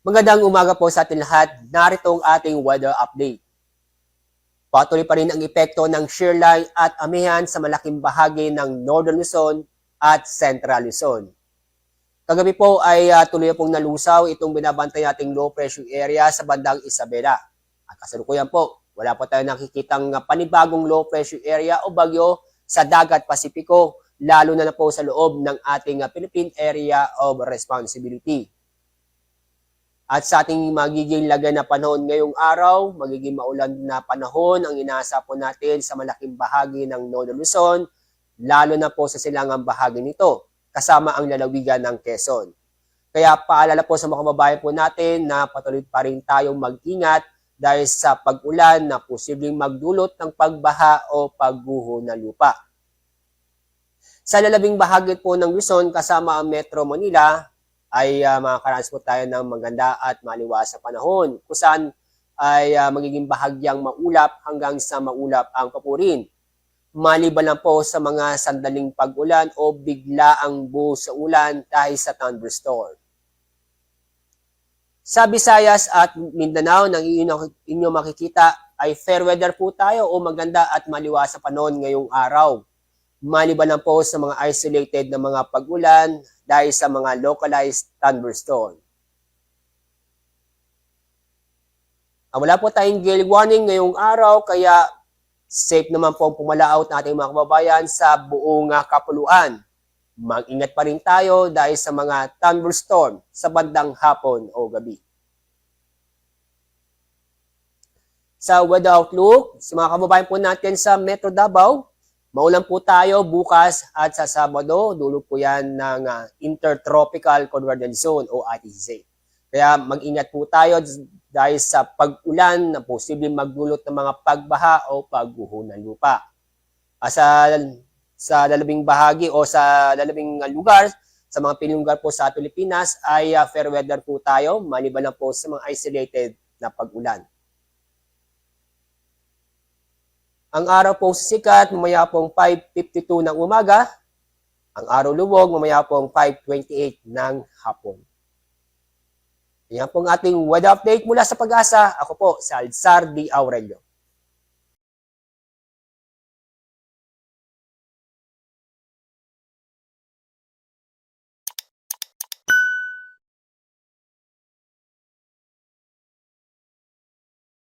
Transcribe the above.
Magandang umaga po sa ating lahat. Narito ang ating weather update. Patuloy pa rin ang epekto ng shear line at amihan sa malaking bahagi ng Northern Luzon at Central Luzon. Kagabi po ay tuloy pong nalusaw itong binabantay nating low pressure area sa bandang Isabela. At kasalukuyan po, wala po tayo nakikitang panibagong low pressure area o bagyo sa dagat Pasipiko, lalo na po sa loob ng ating Philippine Area of Responsibility. At sa ating magiging lagay na panahon ngayong araw, magiging maulan na panahon ang inaasa po natin sa malaking bahagi ng Northern Luzon, lalo na po sa silangang bahagi nito, kasama ang lalawigan ng Quezon. Kaya paalala po sa mga kababayan po natin na patuloy pa rin tayong mag-ingat dahil sa pag-ulan na posibleng magdulot ng pagbaha o pagguho ng lupa. Sa lalabing bahagi po ng Luzon kasama ang Metro Manila, ay makakaranas po tayo ng maganda at maliwas sa panahon kung saan ay magiging bahagyang maulap hanggang sa maulap ang papurin. Maliban lang po sa mga sandaling pag-ulan o bigla ang buhos sa ulan dahil sa thunderstorm. Sa Visayas at Mindanao, nang inyo makikita ay fair weather po tayo o maganda at maliwas sa panahon ngayong araw. Maliban lang po sa mga isolated na mga pag-ulan dahil sa mga localized thunderstorm. Wala po tayong gale warning ngayong araw, kaya safe naman po ang pumalaot nating mga kababayan sa buong kapuluan. Mag-ingat pa rin tayo dahil sa mga thunderstorm sa bandang hapon o gabi. Sa weather outlook, sa mga kababayan po natin sa Metro Davao, maulan po tayo bukas at sa Sabado, dulo po yan ng Intertropical Convergence Zone o ITCZ. Kaya mag-ingat po tayo dahil sa pag-ulan na posibleng magdulot ng mga pagbaha o pagguho ng lupa. Sa lalabing bahagi o sa lalabing lugar, sa mga pinulungan po sa Pilipinas ay fair weather po tayo, maliban lang po sa mga isolated na pag-ulan. Ang araw pong sikat, mamaya pong 5:52 ng umaga. Ang araw luwog, mamaya pong 5:28 ng hapon. Yan pong ating weather update mula sa Pag-asa. Ako po, si Alzar D. Aurelio.